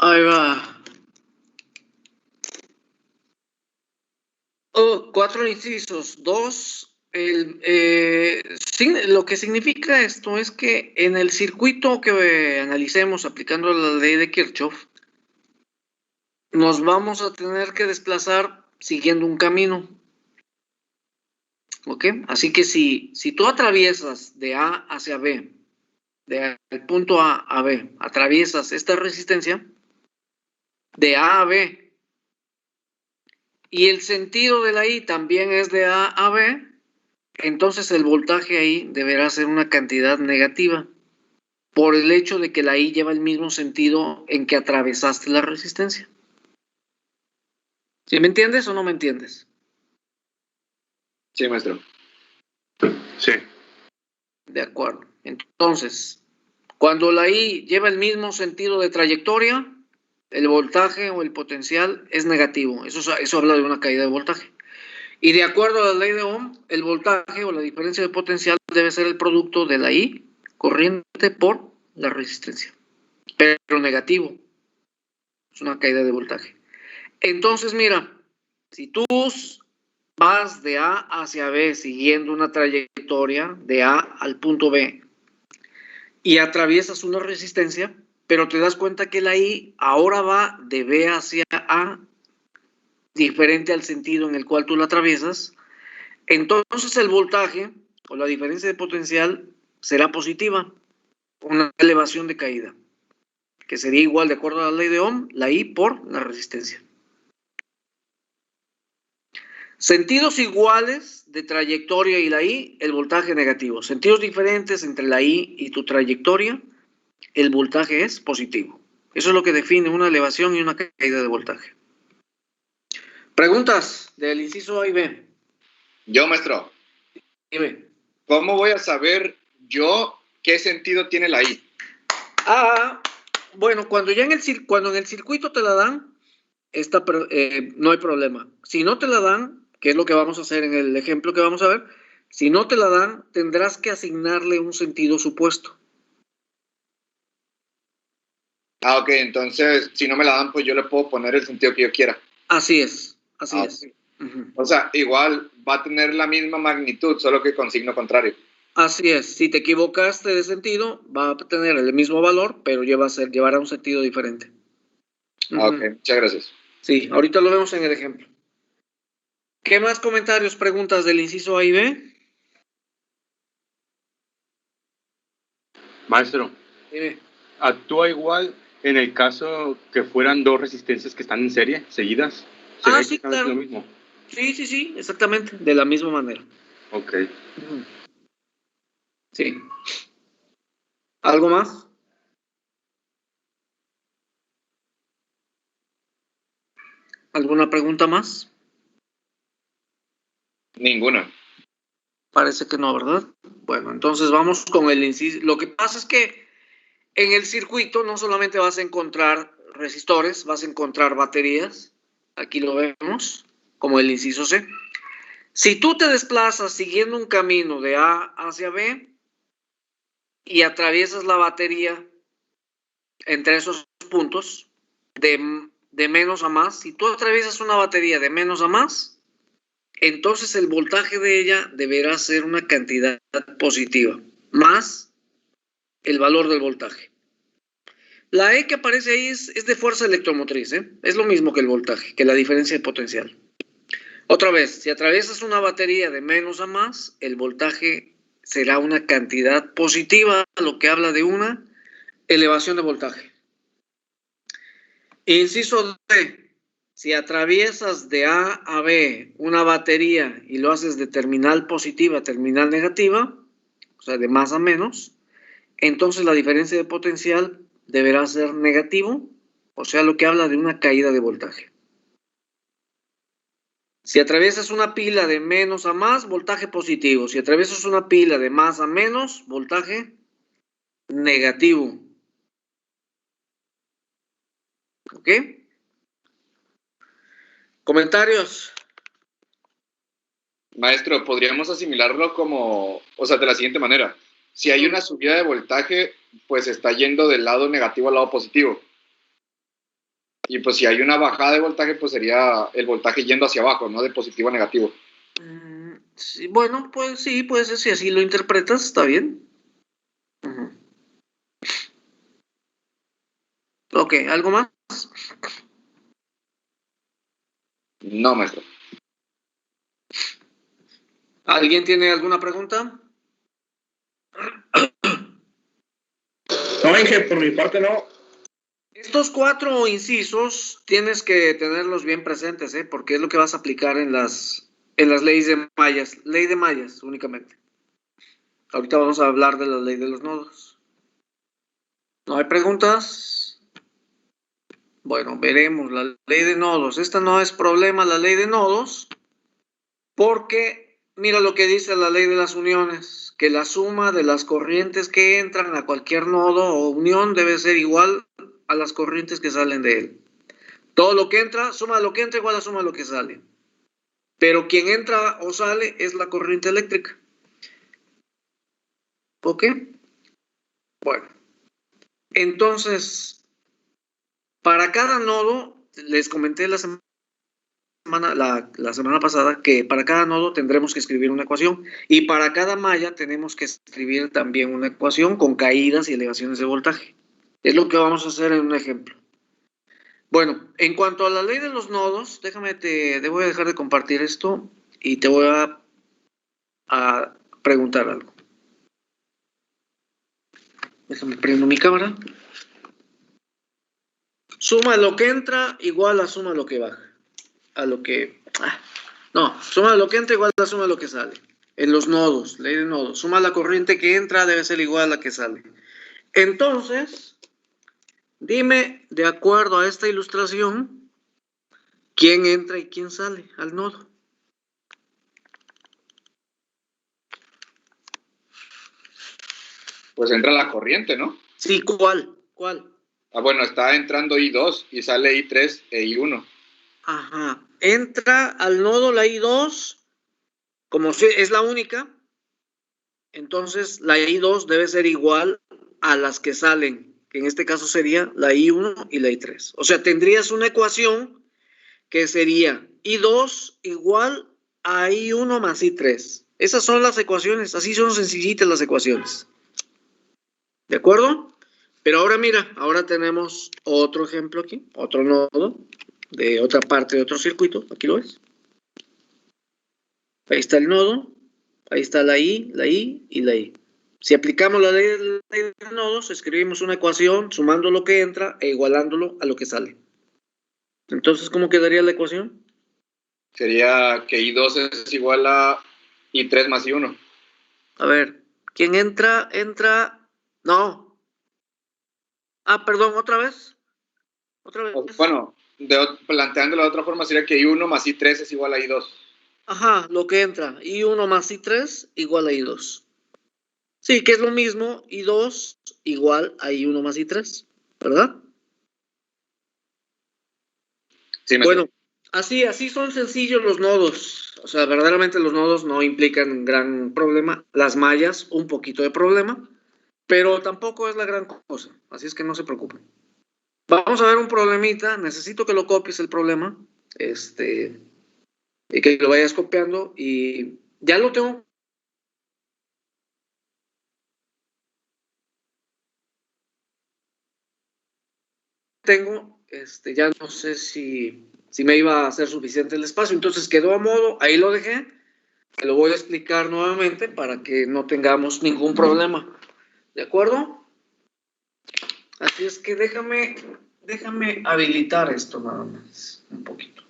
Ahí va. 4 incisos. 2. Lo que significa esto es que en el circuito que analicemos aplicando la ley de Kirchhoff, nos vamos a tener que desplazar siguiendo un camino. ¿Ok? Así que si tú atraviesas de A hacia B, del punto A B, atraviesas esta resistencia, de A a B, y el sentido de la I también es de A a B, entonces el voltaje ahí deberá ser una cantidad negativa, por el hecho de que la I lleva el mismo sentido en que atravesaste la resistencia. ¿Sí me entiendes o no me entiendes? Sí, maestro. Sí. De acuerdo. Entonces, cuando la I lleva el mismo sentido de trayectoria, el voltaje o el potencial es negativo. Eso habla de una caída de voltaje. Y de acuerdo a la ley de Ohm, el voltaje o la diferencia de potencial debe ser el producto de la I corriente por la resistencia. Pero negativo. Es una caída de voltaje. Entonces, mira, si tú vas de A hacia B siguiendo una trayectoria de A al punto B y atraviesas una resistencia, pero te das cuenta que la I ahora va de B hacia A, diferente al sentido en el cual tú la atraviesas, entonces el voltaje o la diferencia de potencial será positiva, una elevación de caída, que sería igual, de acuerdo a la ley de Ohm, la I por la resistencia. Sentidos iguales de trayectoria y la I, el voltaje negativo. Sentidos diferentes entre la I y tu trayectoria, el voltaje es positivo. Eso es lo que define una elevación y una caída de voltaje. Preguntas del inciso A y B. Yo, maestro. Dime. ¿Cómo voy a saber yo qué sentido tiene la I? Bueno, cuando en el circuito te la dan, no hay problema. Si no te la dan, que es lo que vamos a hacer en el ejemplo que vamos a ver, si no te la dan, tendrás que asignarle un sentido supuesto. Ok, entonces, si no me la dan, pues yo le puedo poner el sentido que yo quiera. Así es, así es. Uh-huh. O sea, igual va a tener la misma magnitud, solo que con signo contrario. Así es, si te equivocaste de sentido, va a tener el mismo valor, pero llevará un sentido diferente. Ok, muchas gracias. Sí, ahorita lo vemos en el ejemplo. ¿Qué más comentarios, preguntas del inciso A y B? Maestro, Dime. ¿Actúa igual en el caso que fueran dos resistencias que están en serie, seguidas? ¿Sería Sí, claro. lo mismo? Sí, exactamente, de la misma manera. Ok. Sí. ¿Algo más? ¿Alguna pregunta más? Ninguna. Parece que no, ¿verdad? Bueno, entonces vamos con el inciso. Lo que pasa es que en el circuito no solamente vas a encontrar resistores, vas a encontrar baterías. Aquí lo vemos, como el inciso C. Si tú te desplazas siguiendo un camino de A hacia B y atraviesas la batería entre esos puntos de menos a más, si tú atraviesas una batería de menos a más, entonces el voltaje de ella deberá ser una cantidad positiva, más el valor del voltaje. La E que aparece ahí es de fuerza electromotriz, ¿eh? Es lo mismo que el voltaje, que la diferencia de potencial. Otra vez, si atraviesas una batería de menos a más, el voltaje será una cantidad positiva, lo que habla de una elevación de voltaje. Inciso D. Si atraviesas de A a B una batería y lo haces de terminal positiva a terminal negativa, o sea, de más a menos, entonces la diferencia de potencial deberá ser negativo, o sea, lo que habla de una caída de voltaje. Si atraviesas una pila de menos a más, voltaje positivo. Si atraviesas una pila de más a menos, voltaje negativo. ¿Ok? ¿Comentarios? Maestro, podríamos asimilarlo como, o sea, de la siguiente manera. Si hay una subida de voltaje, pues está yendo del lado negativo al lado positivo. Y pues si hay una bajada de voltaje, pues sería el voltaje yendo hacia abajo, ¿no? De positivo a negativo. Sí, bueno, pues sí, puede ser, si así lo interpretas, está bien. Ujú. Ok, ¿algo más? No, maestro. ¿Alguien tiene alguna pregunta? No, Inge, por mi parte no. Estos 4 incisos tienes que tenerlos bien presentes, ¿eh? Porque es lo que vas a aplicar en las leyes de mallas. Ley de mallas únicamente. Ahorita vamos a hablar de la ley de los nodos. ¿No hay preguntas? Bueno, veremos la ley de nodos. Esta no es problema, la ley de nodos, porque mira lo que dice la ley de las uniones, que la suma de las corrientes que entran a cualquier nodo o unión debe ser igual a las corrientes que salen de él. Todo lo que entra, suma lo que entra igual a suma lo que sale. Pero quien entra o sale es la corriente eléctrica. ¿Ok? Bueno. Entonces, para cada nodo, les comenté la semana pasada que para cada nodo tendremos que escribir una ecuación y para cada malla tenemos que escribir también una ecuación con caídas y elevaciones de voltaje. Es lo que vamos a hacer en un ejemplo. Bueno, en cuanto a la ley de los nodos, déjame, te voy a dejar de compartir esto y te voy a preguntar algo. Déjame prendo mi cámara. Suma lo que entra igual a suma lo que baja. Suma lo que entra igual a suma lo que sale. En los nodos, ley de nodos. Suma la corriente que entra debe ser igual a la que sale. Entonces, dime, de acuerdo a esta ilustración, quién entra y quién sale al nodo. Pues entra la corriente, ¿no? Sí, ¿cuál? Ah, bueno, está entrando I2 y sale I3 e I1. Ajá. Entra al nodo la I2, como es la única, entonces la I2 debe ser igual a las que salen, que en este caso sería la I1 y la I3. O sea, tendrías una ecuación que sería I2 igual a I1 más I3. Esas son las ecuaciones, así son sencillitas las ecuaciones. ¿De acuerdo? Pero ahora mira, ahora tenemos otro ejemplo aquí, otro nodo de otra parte de otro circuito. Aquí lo ves. Ahí está el nodo, ahí está la I y la I. Si aplicamos la ley de nodos, escribimos una ecuación sumando lo que entra e igualándolo a lo que sale. Entonces, ¿cómo quedaría la ecuación? Sería que I2 es igual a I3 más I1. A ver, ¿quién entra? No. Perdón, ¿otra vez? Bueno, planteándolo de otra forma, sería que I1 más I3 es igual a I2. Ajá, lo que entra. I1 más I3 igual a I2. Sí, que es lo mismo, I2 igual a I1 más I3, ¿verdad? Sí, bueno, así son sencillos los nodos. O sea, verdaderamente los nodos no implican gran problema. Las mallas, un poquito de problema, pero tampoco es la gran cosa. Así es que no se preocupen. Vamos a ver un problemita. Necesito que lo copies el problema. Y que lo vayas copiando. Y ya lo tengo. Ya no sé si me iba a hacer suficiente el espacio. Entonces quedó a modo. Ahí lo dejé. Te lo voy a explicar nuevamente para que no tengamos ningún problema. ¿De acuerdo? Así es que déjame habilitar esto nada más, un poquito.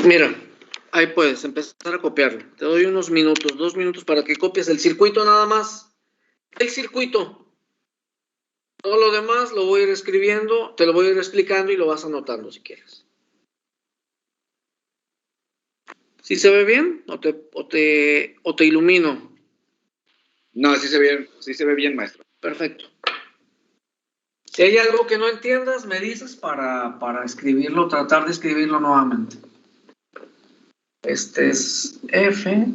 Mira, ahí puedes empezar a copiarlo. Te doy unos minutos, 2 minutos para que copies el circuito nada más. El circuito. Todo lo demás lo voy a ir escribiendo, te lo voy a ir explicando y lo vas anotando si quieres. ¿Sí se ve bien o te ilumino? No, sí se ve bien, maestro. Perfecto. Si hay algo que no entiendas, me dices para escribirlo, tratar de escribirlo nuevamente. Este es F.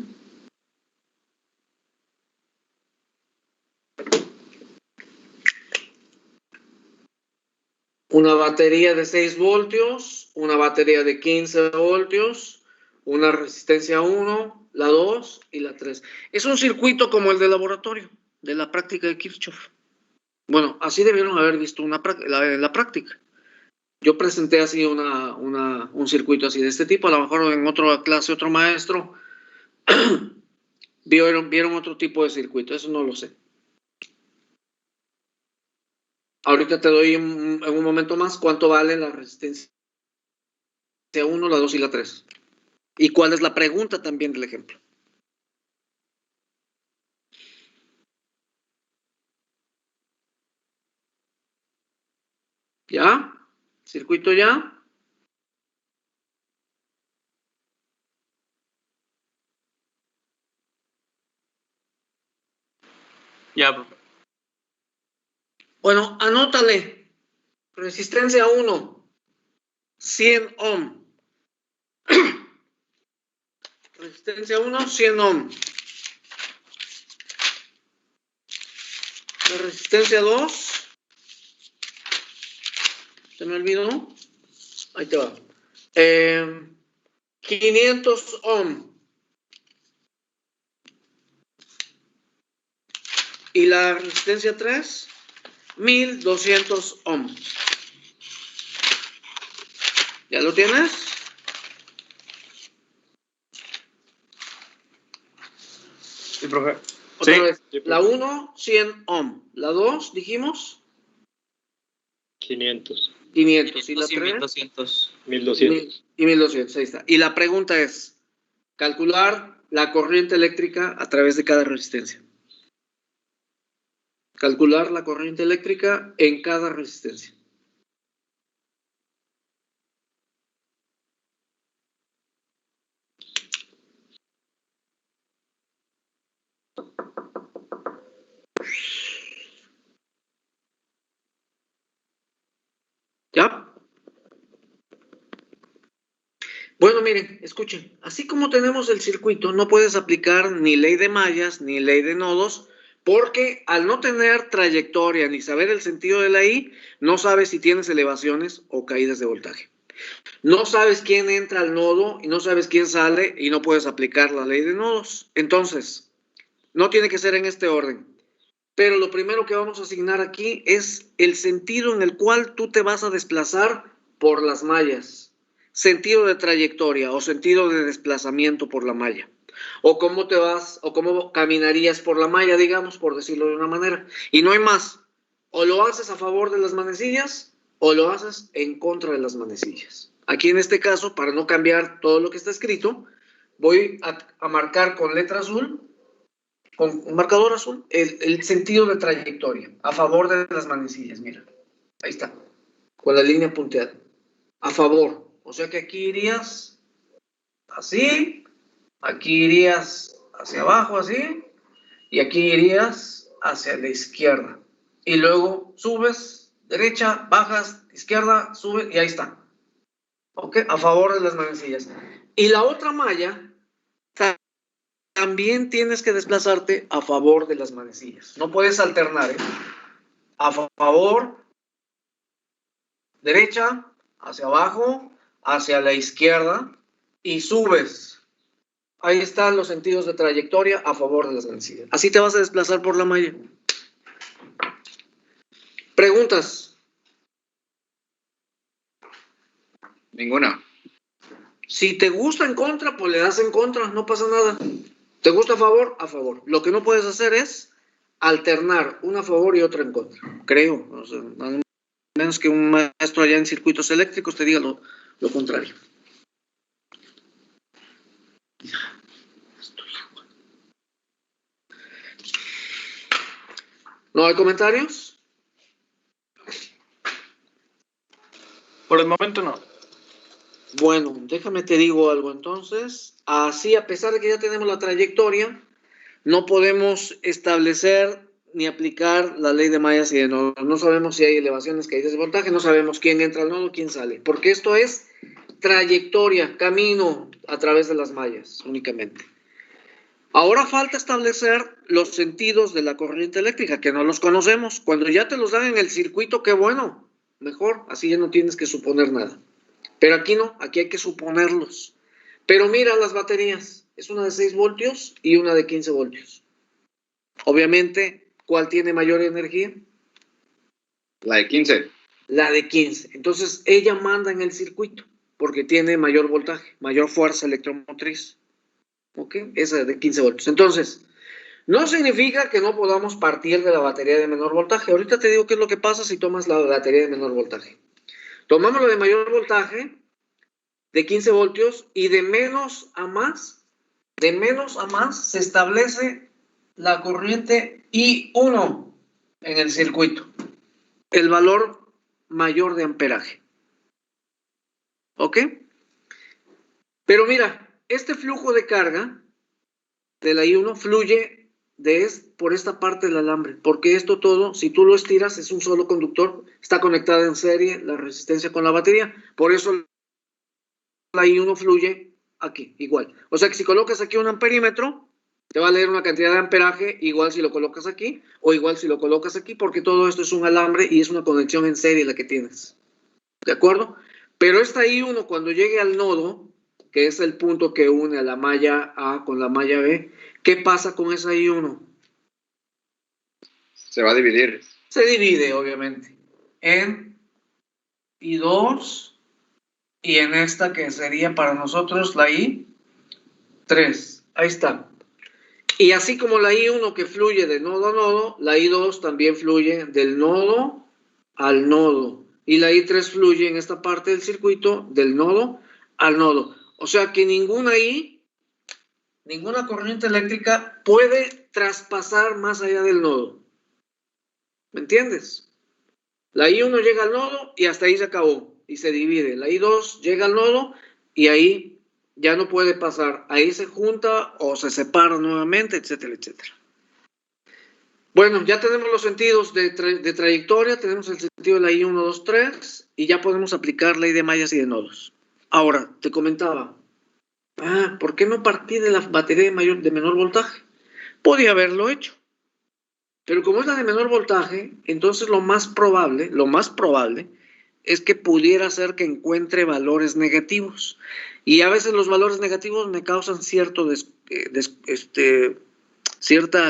Una batería de 6 voltios, una batería de 15 voltios, una resistencia 1, la 2 y la 3. Es un circuito como el de laboratorio, de la práctica de Kirchhoff. Bueno, así debieron haber visto la práctica. Yo presenté así un circuito así de este tipo. A lo mejor en otra clase, otro maestro vieron otro tipo de circuito. Eso no lo sé. Ahorita te doy en un momento más cuánto vale la resistencia 1, la 2 y la 3. ¿Y cuál es la pregunta también del ejemplo? ¿Ya? ¿Circuito ya? Ya, profe. Bueno, anótale. Resistencia 1, 100 ohm. Resistencia 1, 100 ohm. La resistencia 2, se me olvidó. Ahí te va. 500 ohm. Y la resistencia 3, 1200 ohm. ¿Ya lo tienes? Sí, profe. Otra Sí. vez. Sí, La 1, 100 ohm. La 2, dijimos, 500, 500. Y la 3, 1200. 1200. y 1200. Ahí está. Y la pregunta es, calcular la corriente eléctrica a través de cada resistencia. Calcular la corriente eléctrica en cada resistencia. ¿Ya? Bueno, miren, escuchen. Así como tenemos el circuito, no puedes aplicar ni ley de mallas ni ley de nodos, porque al no tener trayectoria ni saber el sentido de la I, no sabes si tienes elevaciones o caídas de voltaje. No sabes quién entra al nodo y no sabes quién sale y no puedes aplicar la ley de nodos. Entonces, no tiene que ser en este orden. Pero lo primero que vamos a asignar aquí es el sentido en el cual tú te vas a desplazar por las mallas. Sentido de trayectoria o sentido de desplazamiento por la malla. O cómo te vas, o cómo caminarías por la malla, digamos, por decirlo de una manera. Y no hay más. O lo haces a favor de las manecillas o lo haces en contra de las manecillas. Aquí en este caso, para no cambiar todo lo que está escrito, voy a marcar con letra azul, con un marcador azul, el sentido de trayectoria a favor de las manecillas. Mira, ahí está, con la línea punteada. A favor, o sea que aquí irías así, aquí irías hacia abajo así, y aquí irías hacia la izquierda. Y luego subes, derecha, bajas, izquierda, subes, y ahí está. ¿Ok? A favor de las manecillas. Y la otra malla, también tienes que desplazarte a favor de las manecillas. No puedes alternar, ¿eh? A favor, derecha, hacia abajo, hacia la izquierda, y subes. Ahí están los sentidos de trayectoria a favor de las manecillas. Así te vas a desplazar por la malla. ¿Preguntas? Ninguna. Si te gusta en contra, pues le das en contra, no pasa nada. ¿Te gusta a favor? A favor. Lo que no puedes hacer es alternar una a favor y otra en contra. Creo. O sea, a menos que un maestro allá en circuitos eléctricos te diga lo contrario. ¿No hay comentarios? Por el momento no. Bueno, déjame te digo algo entonces. Así, a pesar de que ya tenemos la trayectoria, no podemos establecer ni aplicar la ley de mallas y de nodos. No sabemos si hay elevaciones, caídas de voltaje, no sabemos quién entra al nodo, quién sale, porque esto es trayectoria, camino a través de las mallas únicamente. Ahora falta establecer los sentidos de la corriente eléctrica, que no los conocemos. Cuando ya te los dan en el circuito, qué bueno, mejor, así ya no tienes que suponer nada. Pero aquí no, aquí hay que suponerlos. Pero mira las baterías, es una de 6 voltios y una de 15 voltios. Obviamente, ¿cuál tiene mayor energía? La de 15. La de 15. Entonces, ella manda en el circuito, porque tiene mayor voltaje, mayor fuerza electromotriz. ¿Ok? Esa de 15 voltios. Entonces, no significa que no podamos partir de la batería de menor voltaje. Ahorita te digo qué es lo que pasa si tomas la batería de menor voltaje. Tomamos la de mayor voltaje, de 15 voltios, y de menos a más se establece la corriente I1 en el circuito. El valor mayor de amperaje. ¿Ok? Pero mira, este flujo de carga de la I1 fluye por esta parte del alambre, porque esto todo, si tú lo estiras, es un solo conductor, está conectada en serie la resistencia con la batería, por eso la I1 fluye aquí, igual. O sea que si colocas aquí un amperímetro, te va a leer una cantidad de amperaje igual si lo colocas aquí, o igual si lo colocas aquí, porque todo esto es un alambre y es una conexión en serie la que tienes. ¿De acuerdo? Pero esta I1 cuando llegue al nodo, que es el punto que une a la malla A con la malla B, ¿qué pasa con esa I1? Se va a dividir. Se divide, obviamente, en I2 y en esta que sería para nosotros la I3. Ahí está. Y así como la I1 que fluye de nodo a nodo, la I2 también fluye del nodo al nodo. Y la I3 fluye en esta parte del circuito del nodo al nodo. O sea que ninguna corriente eléctrica puede traspasar más allá del nodo. ¿Me entiendes? La I1 llega al nodo y hasta ahí se acabó y se divide. La I2 llega al nodo y ahí ya no puede pasar. Ahí se junta o se separa nuevamente, etcétera, etcétera. Bueno, ya tenemos los sentidos de trayectoria, tenemos el sentido de la I1, 2, 3 y ya podemos aplicar ley de mallas y de nodos. Ahora, te comentaba, ¿por qué no partí de la batería de menor voltaje? Podía haberlo hecho. Pero como es la de menor voltaje, entonces lo más probable es que pudiera ser que encuentre valores negativos. Y a veces los valores negativos me causan cierta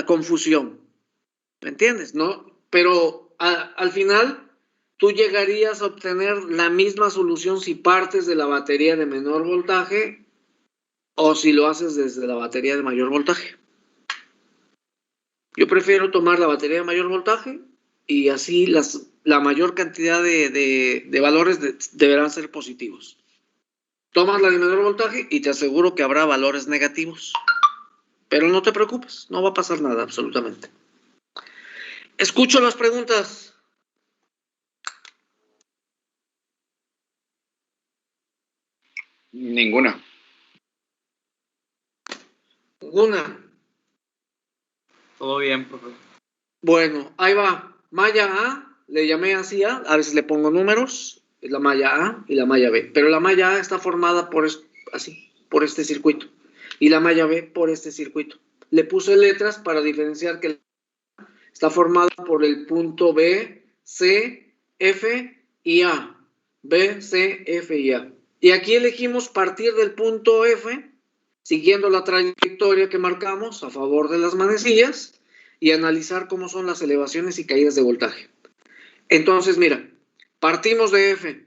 confusión. ¿Me entiendes? ¿No? Pero al final tú llegarías a obtener la misma solución si partes de la batería de menor voltaje o si lo haces desde la batería de mayor voltaje. Yo prefiero tomar la batería de mayor voltaje y así la mayor cantidad de valores deberán ser positivos. Tomas la de menor voltaje y te aseguro que habrá valores negativos. Pero no te preocupes, no va a pasar nada absolutamente. Escucho las preguntas. Ninguna. Ninguna. Todo bien, profe. Bueno, ahí va. Malla A, le llamé así a veces le pongo números, es la malla A y la malla B. Pero la malla A está formada por este circuito. Y la malla B por este circuito. Le puse letras para diferenciar que está formada por el punto B, C, F y A. B, C, F y A. Y aquí elegimos partir del punto F, siguiendo la trayectoria que marcamos a favor de las manecillas y analizar cómo son las elevaciones y caídas de voltaje. Entonces, mira, partimos de F,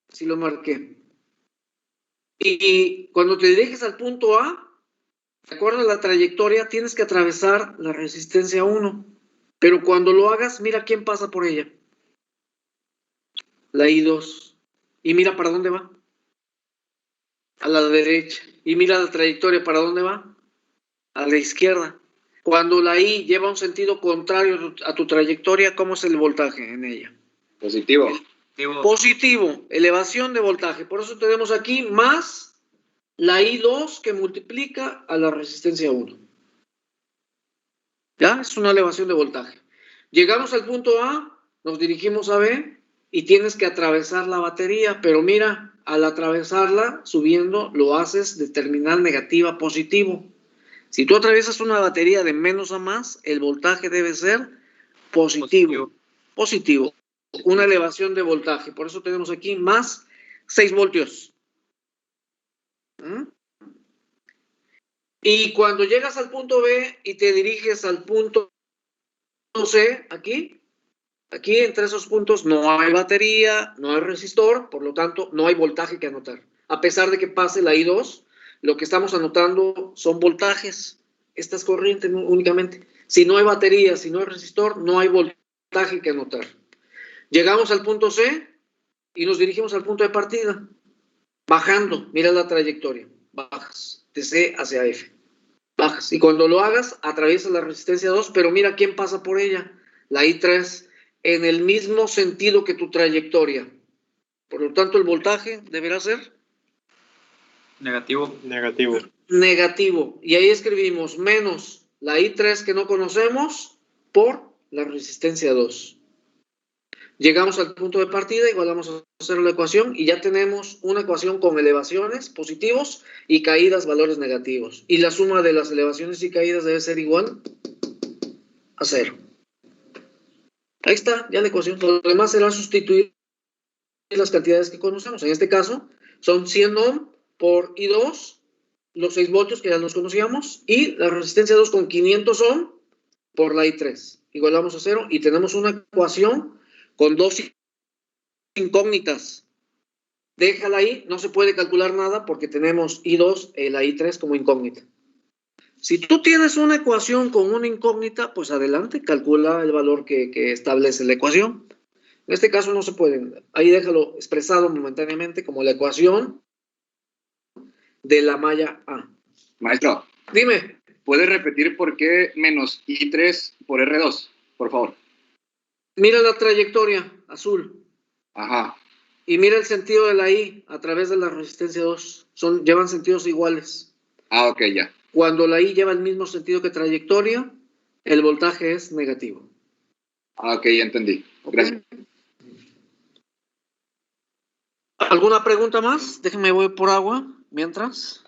si lo marqué. Y cuando te diriges al punto A, de acuerdo a la trayectoria, tienes que atravesar la resistencia 1. Pero cuando lo hagas, mira quién pasa por ella. La I2. Y mira para dónde va. A la derecha. Y mira la trayectoria, ¿para dónde va? A la izquierda. Cuando la I lleva un sentido contrario a tu trayectoria, ¿cómo es el voltaje en ella? Positivo. Positivo, elevación de voltaje. Por eso tenemos aquí más la I2 que multiplica a la resistencia 1. ¿Ya? Es una elevación de voltaje. Llegamos al punto A, nos dirigimos a B y tienes que atravesar la batería, pero mira, al atravesarla, subiendo, lo haces de terminal negativa a positivo. Si tú atraviesas una batería de menos a más, el voltaje debe ser positivo. Positivo. Una elevación de voltaje. Por eso tenemos aquí más 6 voltios. Y cuando llegas al punto B y te diriges al punto C, aquí entre esos puntos no hay batería, no hay resistor, por lo tanto no hay voltaje que anotar. A pesar de que pase la I2, lo que estamos anotando son voltajes. Esta es corriente únicamente. Si no hay batería, si no hay resistor, no hay voltaje que anotar. Llegamos al punto C y nos dirigimos al punto de partida. Bajando, mira la trayectoria. Bajas de C hacia F. Bajas. Y cuando lo hagas, atraviesas la resistencia 2, pero mira quién pasa por ella. La I3, en el mismo sentido que tu trayectoria. Por lo tanto, el voltaje deberá ser negativo. Negativo. Y ahí escribimos menos la I3 que no conocemos por la resistencia 2. Llegamos al punto de partida, igualamos a hacer la ecuación y ya tenemos una ecuación con elevaciones positivos y caídas valores negativos. Y la suma de las elevaciones y caídas debe ser igual a 0. Ahí está, ya la ecuación. Lo demás será sustituir las cantidades que conocemos. En este caso, son 100 ohm por I2, los 6 voltios que ya los conocíamos, y la resistencia 2 con 500 ohm por la I3. Igualamos a 0 y tenemos una ecuación con 2 incógnitas. Déjala ahí, no se puede calcular nada porque tenemos I2 y la I3 como incógnita. Si tú tienes una ecuación con una incógnita, pues adelante, calcula el valor que establece la ecuación. En este caso no se puede. Ahí déjalo expresado momentáneamente como la ecuación de la malla A. Maestro. Dime. ¿Puedes repetir por qué menos I3 por R2, por favor? Mira la trayectoria, azul. Ajá. Y mira el sentido de la I a través de la resistencia 2. Llevan sentidos iguales. Ah, ok, ya. Cuando la I lleva el mismo sentido que trayectoria, el voltaje es negativo. Ah, ok, ya entendí. Gracias. ¿Alguna pregunta más? Déjenme voy por agua mientras.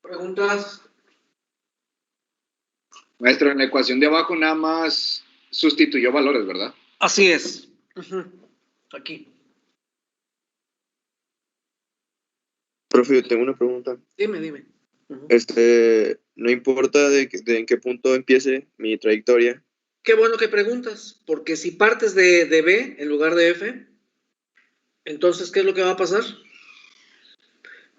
¿Preguntas? Maestro, en la ecuación de abajo nada más sustituyó valores, ¿verdad? Así es. Aquí. Profe, yo tengo una pregunta. Dime. No importa en qué punto empiece mi trayectoria. Qué bueno que preguntas, porque si partes de B en lugar de F, entonces, ¿qué es lo que va a pasar?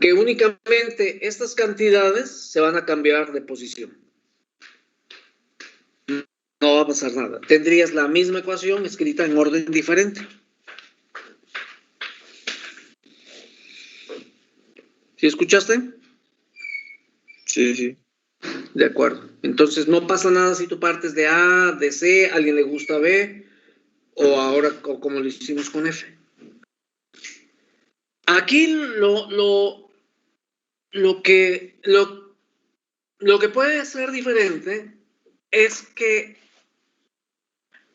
Que únicamente estas cantidades se van a cambiar de posición. No va a pasar nada. Tendrías la misma ecuación escrita en orden diferente. ¿Sí escuchaste? Sí. De acuerdo. Entonces no pasa nada si tú partes de A, de C, a alguien le gusta B, o ahora como lo hicimos con F. Aquí lo que puede ser diferente es que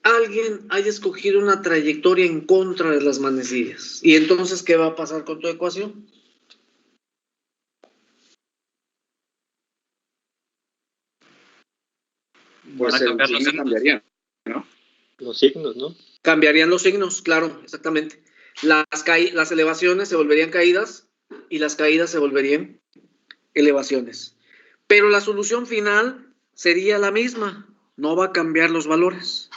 alguien haya escogido una trayectoria en contra de las manecillas. Y entonces, ¿qué va a pasar con tu ecuación? Pues el signo cambiaría, ¿no? Los signos, ¿no? Cambiarían los signos, claro, exactamente. Las elevaciones se volverían caídas y las caídas se volverían elevaciones. Pero la solución final sería la misma. No va a cambiar los valores.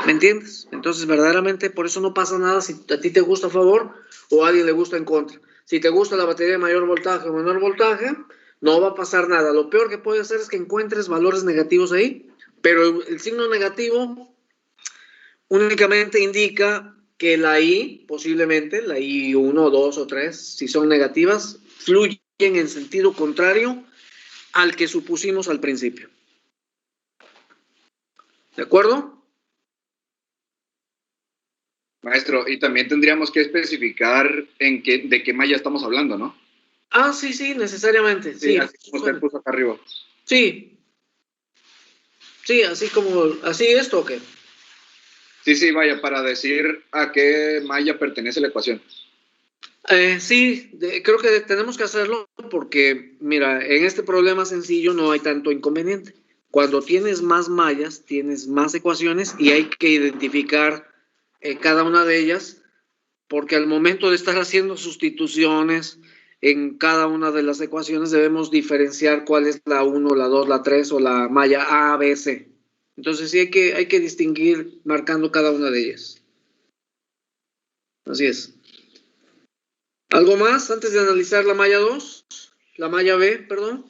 ¿Me entiendes? Entonces, verdaderamente, por eso no pasa nada si a ti te gusta a favor o a alguien le gusta en contra. Si te gusta la batería de mayor voltaje o menor voltaje, no va a pasar nada. Lo peor que puede hacer es que encuentres valores negativos ahí, pero el signo negativo únicamente indica que la I, posiblemente, la I1, 2 o 3, si son negativas, fluyen en sentido contrario al que supusimos al principio. ¿De acuerdo? Maestro, y también tendríamos que especificar de qué malla estamos hablando, ¿no? Ah, sí, necesariamente. Sí, así como usted puso acá arriba. Sí, así esto o qué. Sí, vaya, para decir a qué malla pertenece la ecuación. Sí, creo que tenemos que hacerlo porque, mira, en este problema sencillo no hay tanto inconveniente. Cuando tienes más mallas, tienes más ecuaciones y hay que identificar cada una de ellas, porque al momento de estar haciendo sustituciones en cada una de las ecuaciones debemos diferenciar cuál es la 1, la 2, la 3 o la malla A, B, C. Entonces sí hay que distinguir marcando cada una de ellas. Así es. ¿Algo más antes de analizar la malla 2? La malla B, perdón.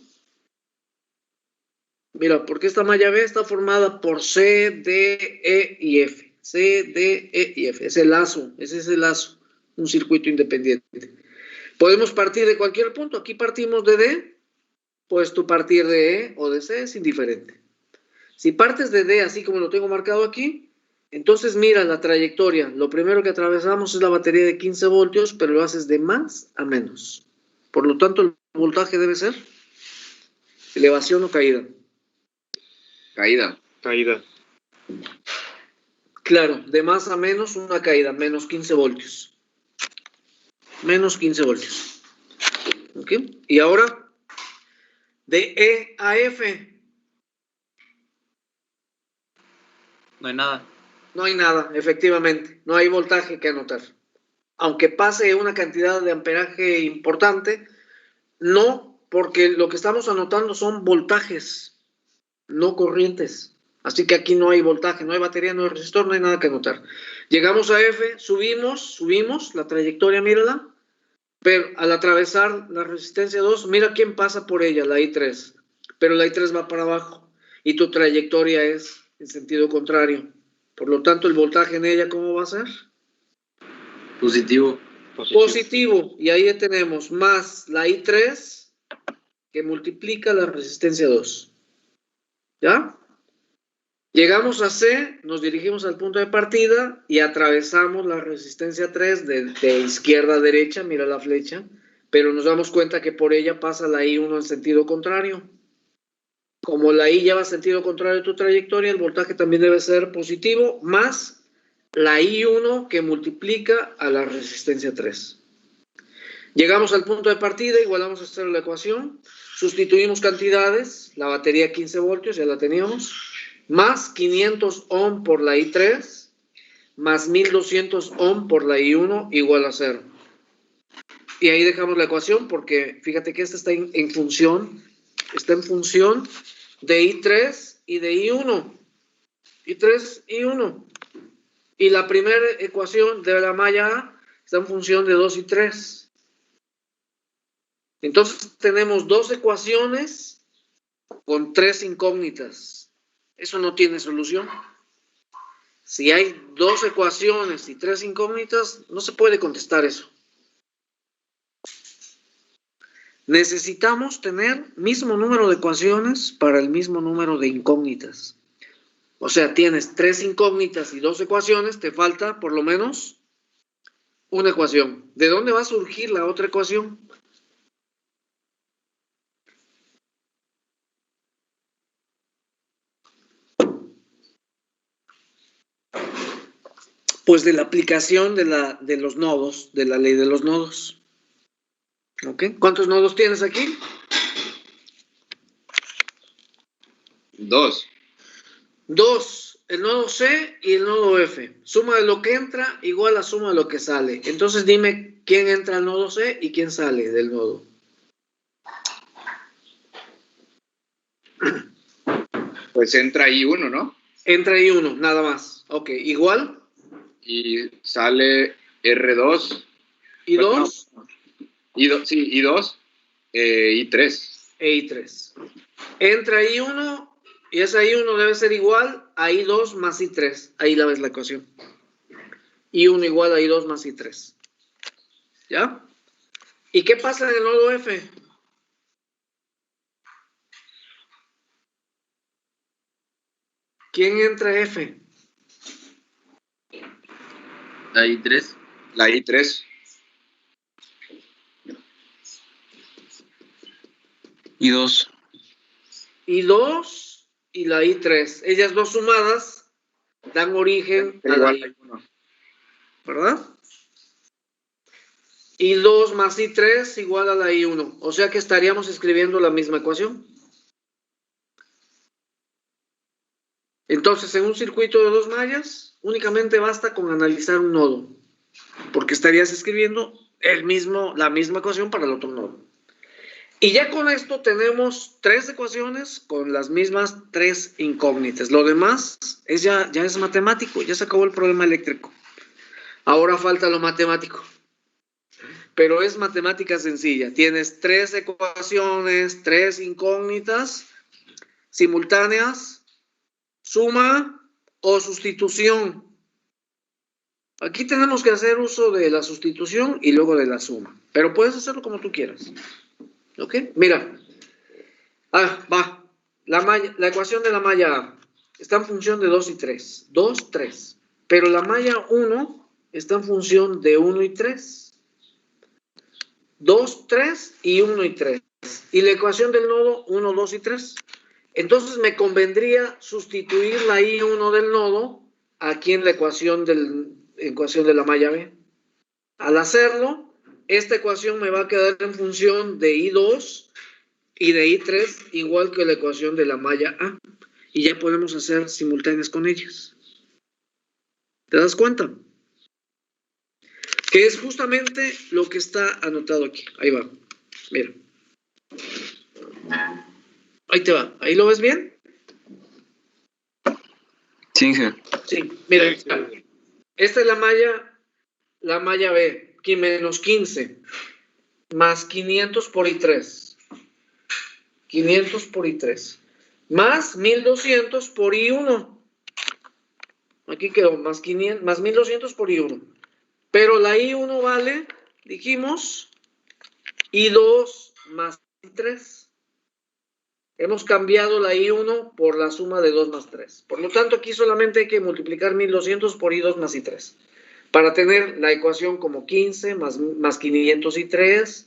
Mira, porque esta malla B está formada por C, D, E y F. C, D, E y F. Ese es el lazo, un circuito independiente. Podemos partir de cualquier punto. Aquí partimos de D, pues tú partir de E o de C es indiferente. Si partes de D, así como lo tengo marcado aquí, entonces mira la trayectoria. Lo primero que atravesamos es la batería de 15 voltios, pero lo haces de más a menos. Por lo tanto, el voltaje debe ser elevación o caída. Caída. Claro, de más a menos una caída, menos 15 voltios. Menos 15 voltios. ¿Ok? Y ahora, de E a F. No hay nada. No hay nada, efectivamente. No hay voltaje que anotar. Aunque pase una cantidad de amperaje importante, no, porque lo que estamos anotando son voltajes, no corrientes. Así que aquí no hay voltaje, no hay batería, no hay resistor, no hay nada que anotar. Llegamos a F, subimos la trayectoria, mírala, pero al atravesar la resistencia 2, mira quién pasa por ella, la I3. Pero la I3 va para abajo y tu trayectoria es en sentido contrario. Por lo tanto, el voltaje en ella, ¿cómo va a ser? Positivo. Positivo. Y ahí tenemos más la I3 que multiplica la resistencia 2. ¿Ya? Llegamos a C, nos dirigimos al punto de partida y atravesamos la resistencia 3 de izquierda a derecha, mira la flecha, pero nos damos cuenta que por ella pasa la I1 en sentido contrario. Como la I lleva sentido contrario a tu trayectoria, el voltaje también debe ser positivo, más la I1 que multiplica a la resistencia 3. Llegamos al punto de partida, igualamos a hacer la ecuación, sustituimos cantidades, la batería 15 voltios, ya la teníamos, más 500 ohm por la I3, más 1200 ohm por la I1, igual a 0. Y ahí dejamos la ecuación porque fíjate que esta está en función de I3 y de I1. I3, I1. Y la primera ecuación de la malla A está en función de 2 y 3. Entonces tenemos dos ecuaciones con 3 incógnitas. Eso no tiene solución. Si hay 2 ecuaciones y 3 incógnitas, no se puede contestar eso. Necesitamos tener mismo número de ecuaciones para el mismo número de incógnitas. O sea, tienes 3 incógnitas y 2 ecuaciones, te falta por lo menos una ecuación. ¿De dónde va a surgir la otra ecuación? Pues de la aplicación de los nodos, de la ley de los nodos. ¿Ok? ¿Cuántos nodos tienes aquí? 2. 2. El nodo C y el nodo F. Suma de lo que entra igual a suma de lo que sale. Entonces dime quién entra al nodo C y quién sale del nodo. Pues entra ahí uno, ¿no? Entra ahí uno, nada más. Ok, igual. Y sale R2. ¿Y 2? No. Y 2. Y 3. E I3. Entra I1 y ese I1 debe ser igual a I2 más I3. Ahí la ves la ecuación. I1 igual a I2 más I3. ¿Ya? ¿Y qué pasa en el nodo F? ¿Quién entra a F? La I3. La I3. I2. I2 y la I3. Ellas dos sumadas dan origen a la I1. ¿Verdad? I2 más I3 igual a la I1. O sea que estaríamos escribiendo la misma ecuación. Entonces, en un circuito de dos mallas, únicamente basta con analizar un nodo, porque estarías escribiendo la misma ecuación para el otro nodo. Y ya con esto tenemos 3 ecuaciones con las mismas 3 incógnitas. Lo demás ya es matemático, ya se acabó el problema eléctrico. Ahora falta lo matemático. Pero es matemática sencilla. Tienes 3 ecuaciones, 3 incógnitas simultáneas, suma o sustitución. Aquí tenemos que hacer uso de la sustitución y luego de la suma. Pero puedes hacerlo como tú quieras. ¿Ok? Mira. Va. La ecuación de la malla A está en función de 2 y 3. 2, 3. Pero la malla 1 está en función de 1 y 3. 2, 3 y 1 y 3. Y la ecuación del nodo 1, 2 y 3. Entonces me convendría sustituir la I1 del nodo aquí en la ecuación de la malla B. Al hacerlo, esta ecuación me va a quedar en función de I2 y de I3, igual que la ecuación de la malla A. Y ya podemos hacer simultáneas con ellas. ¿Te das cuenta? Que es justamente lo que está anotado aquí. Ahí va. Mira. Ahí te va. ¿Ahí lo ves bien? Sí, Inge. Sí. Mira. Esta es la malla B. Aquí menos 15. Más 500 por I3. 500 por I3. Más 1200 por I1. Aquí quedó más 1200 por I1. Pero la I1 vale, dijimos, I2 más I3. Hemos cambiado la I1 por la suma de 2 más 3. Por lo tanto, aquí solamente hay que multiplicar 1200 por I2 más I3. Para tener la ecuación como 15 más 500 I3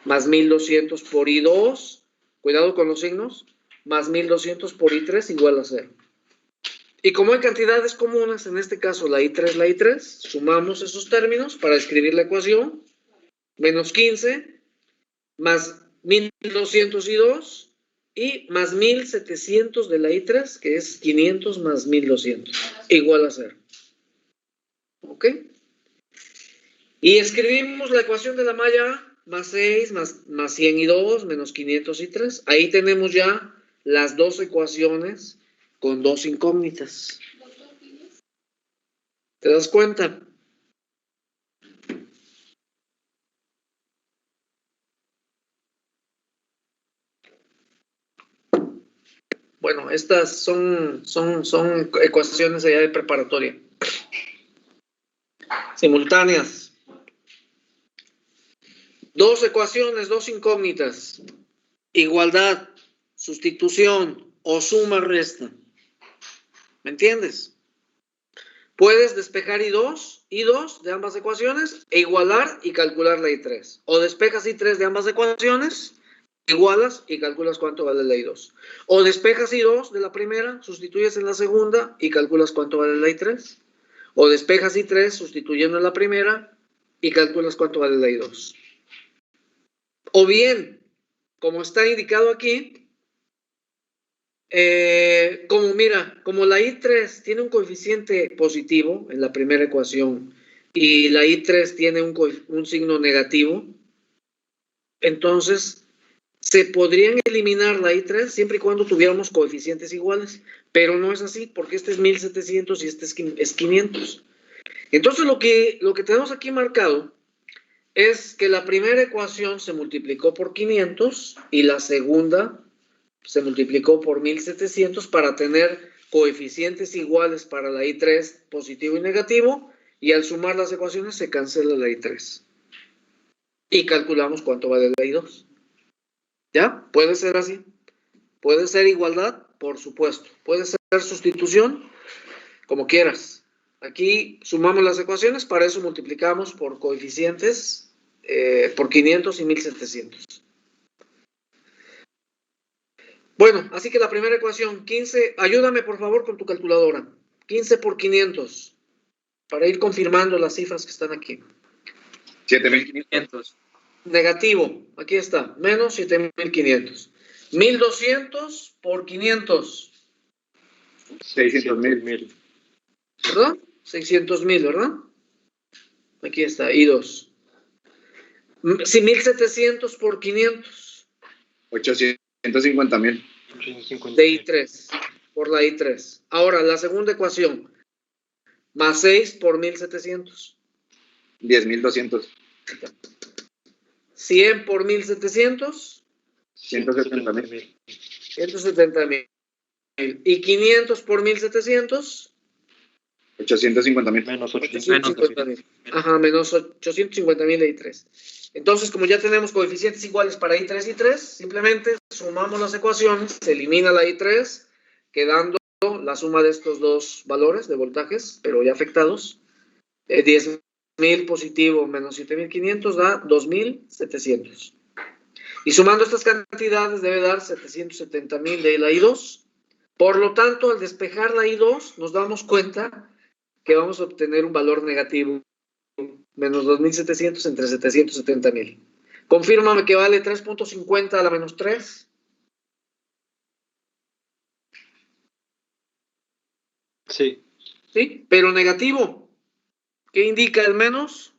más 1200 por I2. Cuidado con los signos. Más 1200 por I3 igual a 0. Y como hay cantidades comunes, en este caso la I3, sumamos esos términos para escribir la ecuación. Menos 15 más 1200 I2 y más 1700 de la I3, que es 500 más 1200, igual a 0. ¿Ok? Y escribimos la ecuación de la malla A, más 6, más 100 I2, menos 500 I3. Ahí tenemos ya las dos ecuaciones con dos incógnitas. ¿Te das cuenta? Bueno, estas son ecuaciones allá de preparatoria. Simultáneas. Dos ecuaciones, dos incógnitas. Igualdad, sustitución o suma resta. ¿Me entiendes? Puedes despejar I2 de ambas ecuaciones e igualar y calcular la I3. O despejas I3 de ambas ecuaciones, igualas y calculas cuánto vale la I2. O despejas I2 de la primera, sustituyes en la segunda y calculas cuánto vale la I3. O despejas I3 sustituyendo en la primera y calculas cuánto vale la I2. O bien, como está indicado aquí, como la I3 tiene un coeficiente positivo en la primera ecuación y la I3 tiene un signo negativo, entonces se podrían eliminar la I3 siempre y cuando tuviéramos coeficientes iguales, pero no es así porque este es 1700 y este es 500. Entonces lo que tenemos aquí marcado es que la primera ecuación se multiplicó por 500 y la segunda se multiplicó por 1700 para tener coeficientes iguales para la I3 positivo y negativo y al sumar las ecuaciones se cancela la I3. Y calculamos cuánto vale la I2. ¿Ya? Puede ser así. Puede ser igualdad, por supuesto. Puede ser sustitución, como quieras. Aquí sumamos las ecuaciones, para eso multiplicamos por coeficientes, por 500 y 1700. Bueno, así que la primera ecuación, 15, ayúdame por favor con tu calculadora. 15 por 500, para ir confirmando las cifras que están aquí. 7.500. Negativo, aquí está, menos 7.500. 1.200 por 500. 600.000. ¿Verdad? 600.000, ¿verdad? Aquí está, I2. Si 1.700 por 500. 850.000. De I3, por la I3. Ahora, la segunda ecuación. Más 6 por 1.700. 10.200. 100 por 1.700. 170.000. 170.000. Y 500 por 1.700. 850.000. Menos 850.000. Ajá, menos 850.000 de I3. Entonces, como ya tenemos coeficientes iguales para I3 y I3, simplemente sumamos las ecuaciones, se elimina la I3, quedando la suma de estos dos valores de voltajes, pero ya afectados. 10.000 positivo menos 7.500 da 2.700. Y sumando estas cantidades debe dar 770.000 de la I2. Por lo tanto, al despejar la I2, nos damos cuenta que vamos a obtener un valor negativo, menos 2.700 entre 770.000. Confírmame que vale 3.50 a la menos 3. Sí. ¿Sí? Pero negativo. ¿Qué indica el menos?